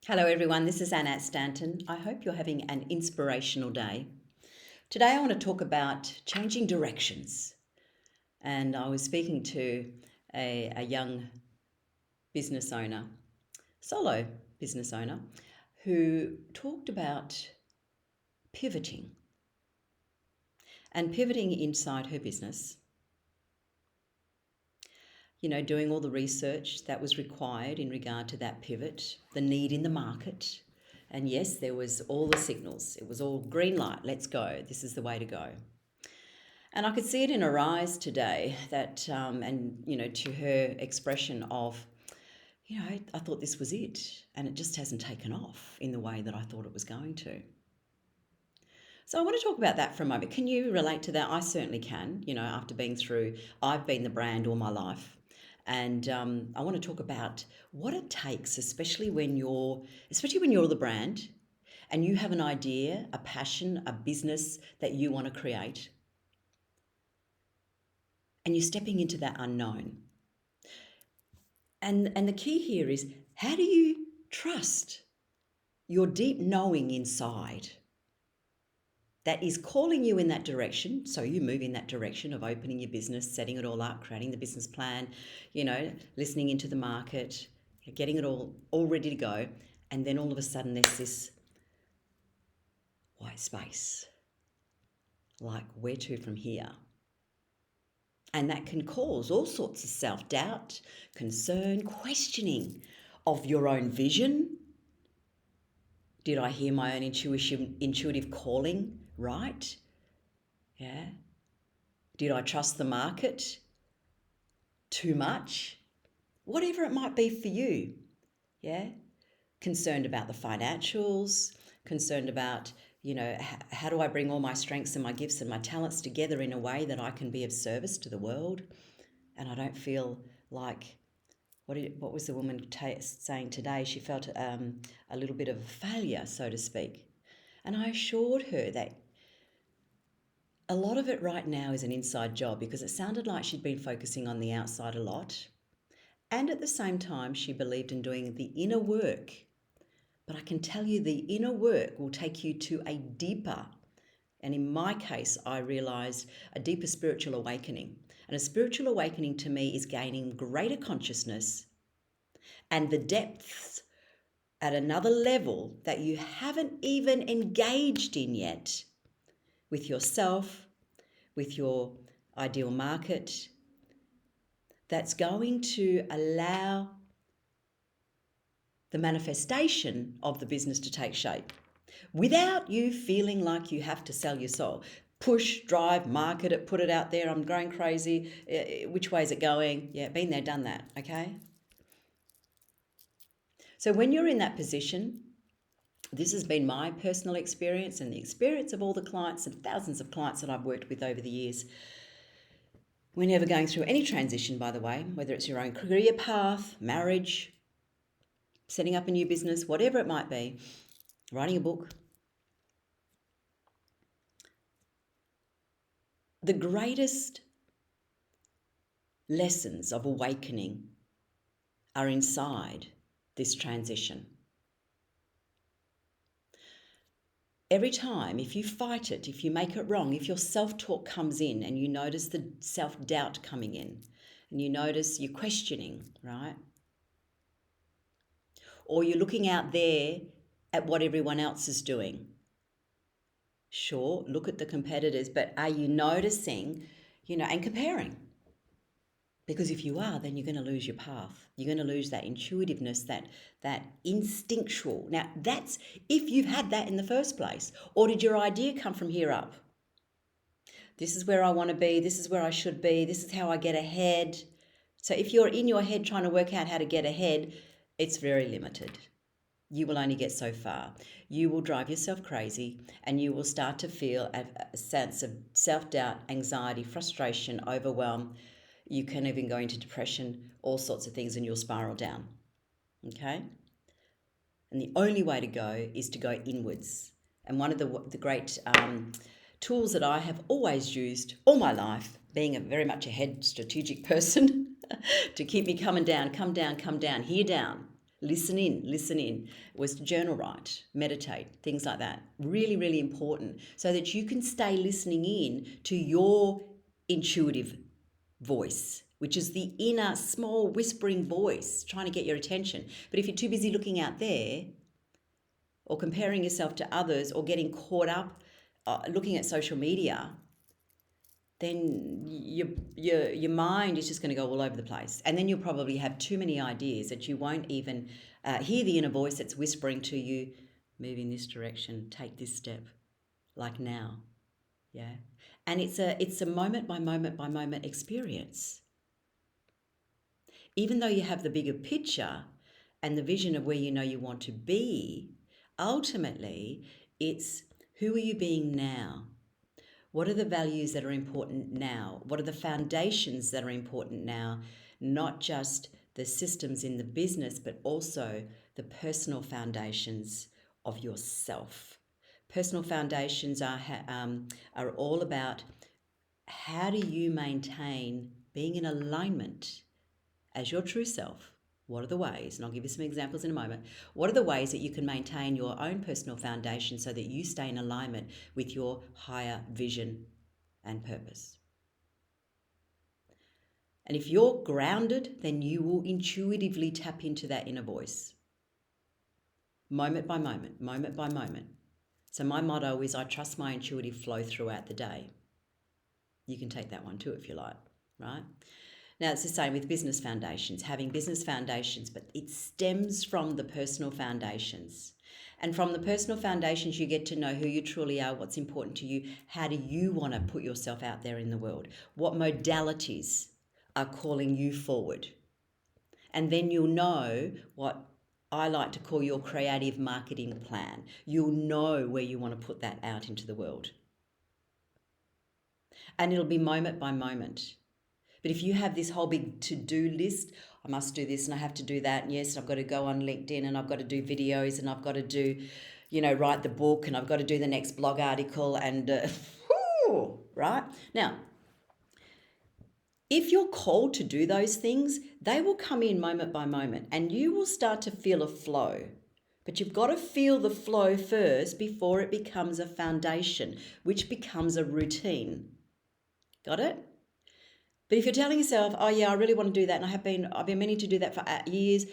Hello everyone, this is Annette Stanton. I hope you're having an inspirational day. Today I want to talk about changing directions. And I was speaking to a young business owner, solo business owner, who talked about pivoting and pivoting inside her business. Doing all the research that was required in regard to that pivot, the need in the market. And yes, there was all the signals. It was all green light, let's go. This is the way to go. And I could see it in her eyes today that, to her expression of, I thought this was it. And it just hasn't taken off in the way that I thought it was going to. So I want to talk about that for a moment. Can you relate to that? I certainly can, after I've been the brand all my life. And I want to talk about what it takes, especially when you're the brand and you have an idea, a passion, a business that you want to create. And you're stepping into that unknown. And the key here is, how do you trust your deep knowing inside that is calling you in that direction? So you move in that direction of opening your business, setting it all up, creating the business plan, listening into the market, getting it all ready to go. And then all of a sudden there's this white space. Like, where to from here? And that can cause all sorts of self-doubt, concern, questioning of your own vision. Did I hear my own intuitive calling right? Yeah. Did I trust the market too much? Whatever it might be for you. Yeah. Concerned about the financials, concerned about, how do I bring all my strengths and my gifts and my talents together in a way that I can be of service to the world? And I don't feel like, what was the woman saying today? She felt a little bit of a failure, so to speak. And I assured her that a lot of it right now is an inside job, because it sounded like she'd been focusing on the outside a lot. And at the same time, she believed in doing the inner work. But I can tell you, the inner work will take you to a deeper, and in my case, I realized a deeper spiritual awakening. And a spiritual awakening to me is gaining greater consciousness and the depths at another level that you haven't even engaged in yet, with yourself, with your ideal market, that's going to allow the manifestation of the business to take shape without you feeling like you have to sell your soul. Push, drive, market it, put it out there. I'm going crazy. Which way is it going? Yeah, been there, done that, okay? So when you're in that position, this has been my personal experience and the experience of all the clients and thousands of clients that I've worked with over the years. Whenever going through any transition, by the way, whether it's your own career path, marriage, setting up a new business, whatever it might be, writing a book, the greatest lessons of awakening are inside this transition. Every time, if you fight it, if you make it wrong, if your self-talk comes in and you notice the self-doubt coming in and you notice you're questioning, right? Or you're looking out there at what everyone else is doing. Sure, look at the competitors, but are you noticing, and comparing? Because if you are, then you're going to lose your path. You're going to lose that intuitiveness, that instinctual. Now, that's if you've had that in the first place. Or did your idea come from here up? This is where I want to be. This is where I should be. This is how I get ahead. So if you're in your head trying to work out how to get ahead, it's very limited. You will only get so far. You will drive yourself crazy and you will start to feel a sense of self-doubt, anxiety, frustration, overwhelm. You can even go into depression, all sorts of things, and you'll spiral down, okay? And the only way to go is to go inwards. And one of the great tools that I have always used all my life, being very much a head strategic person, to keep me coming down, come down, hear down, Listen in. Was journal write, meditate, things like that. Really, really important so that you can stay listening in to your intuitive voice, which is the inner small whispering voice trying to get your attention. But if you're too busy looking out there or comparing yourself to others or getting caught up looking at social media, then your mind is just going to go all over the place. And then you'll probably have too many ideas that you won't even hear the inner voice that's whispering to you, move in this direction, take this step, like now. Yeah. And it's a moment by moment by moment experience. Even though you have the bigger picture and the vision of where you know you want to be, ultimately it's who are you being now? What are the values that are important now? What are the foundations that are important now? Not just the systems in the business, but also the personal foundations of yourself. Personal foundations are all about how do you maintain being in alignment as your true self. What are the ways, and I'll give you some examples in a moment, what are the ways that you can maintain your own personal foundation so that you stay in alignment with your higher vision and purpose? And if you're grounded, then you will intuitively tap into that inner voice. Moment by moment, moment by moment. So my motto is I trust my intuitive flow throughout the day. You can take that one too if you like, right? Now, it's the same with business foundations, having business foundations, but it stems from the personal foundations. And from the personal foundations, you get to know who you truly are, what's important to you, how do you want to put yourself out there in the world, what modalities are calling you forward. And then you'll know what I like to call your creative marketing plan. You'll know where you want to put that out into the world. And it'll be moment by moment. But if you have this whole big to-do list, I must do this and I have to do that. And yes, I've got to go on LinkedIn and I've got to do videos and I've got to do, write the book and I've got to do the next blog article and, right? Now, if you're called to do those things, they will come in moment by moment and you will start to feel a flow. But you've got to feel the flow first before it becomes a foundation, which becomes a routine. Got it? But if you're telling yourself, oh yeah, I really want to do that, and I've been meaning to do that for years,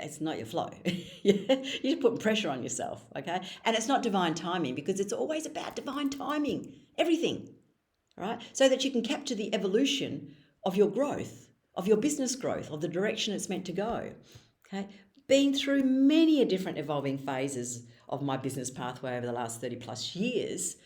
it's not your flow. You're just putting pressure on yourself, okay? And it's not divine timing because it's always about divine timing, everything, right? So that you can capture the evolution of your growth, of your business growth, of the direction it's meant to go, okay? Been through many a different evolving phases of my business pathway over the last 30 plus years,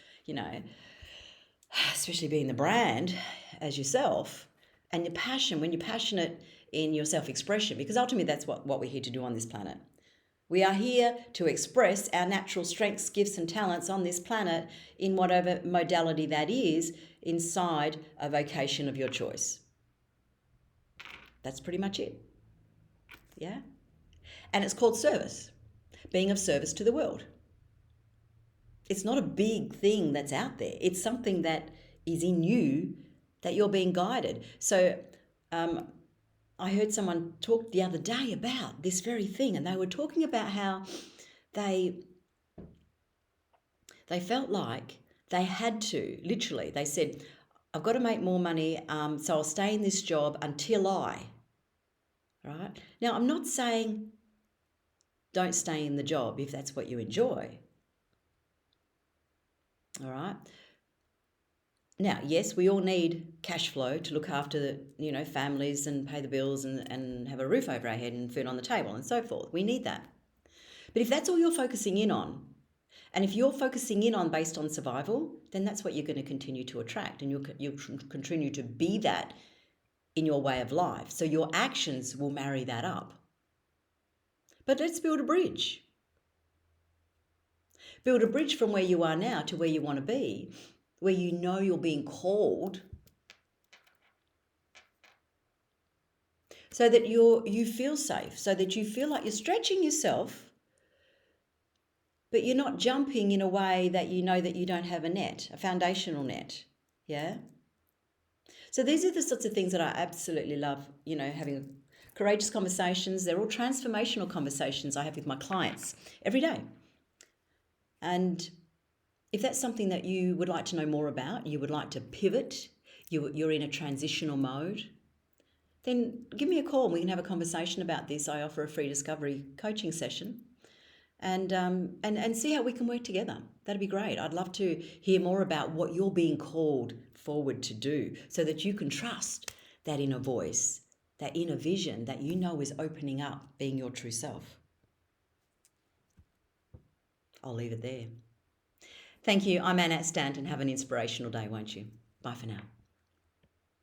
especially being the brand as yourself and your passion, when you're passionate in your self-expression, because ultimately that's what we're here to do on this planet. We are here to express our natural strengths, gifts and talents on this planet in whatever modality that is inside a vocation of your choice. That's pretty much it. Yeah? And it's called service, being of service to the world. It's not a big thing that's out there. It's something that is in you that you're being guided. So I heard someone talk the other day about this very thing, and they were talking about how they felt like they had to, literally, they said, I've got to make more money, so I'll stay in this job until right? Now, I'm not saying don't stay in the job if that's what you enjoy. All right. Now, yes, we all need cash flow to look after, families and pay the bills and have a roof over our head and food on the table and so forth. We need that. But if that's all you're focusing in on, and if you're focusing in on based on survival, then that's what you're going to continue to attract, and you'll continue to be that in your way of life. So your actions will marry that up. But let's build a bridge. Build a bridge from where you are now to where you want to be, where you know you're being called, so that you feel safe, so that you feel like you're stretching yourself, but you're not jumping in a way that you know that you don't have a net, a foundational net. Yeah? So these are the sorts of things that I absolutely love, having a courageous conversations. They're all transformational conversations I have with my clients every day. And if that's something that you would like to know more about, you would like to pivot, you're in a transitional mode, then give me a call. We can have a conversation about this. I offer a free discovery coaching session, and see how we can work together. That'd be great. I'd love to hear more about what you're being called forward to do, so that you can trust that inner voice, that inner vision that you know is opening up, being your true self. I'll leave it there. Thank you. I'm Annette Stanton. Have an inspirational day, won't you? Bye for now.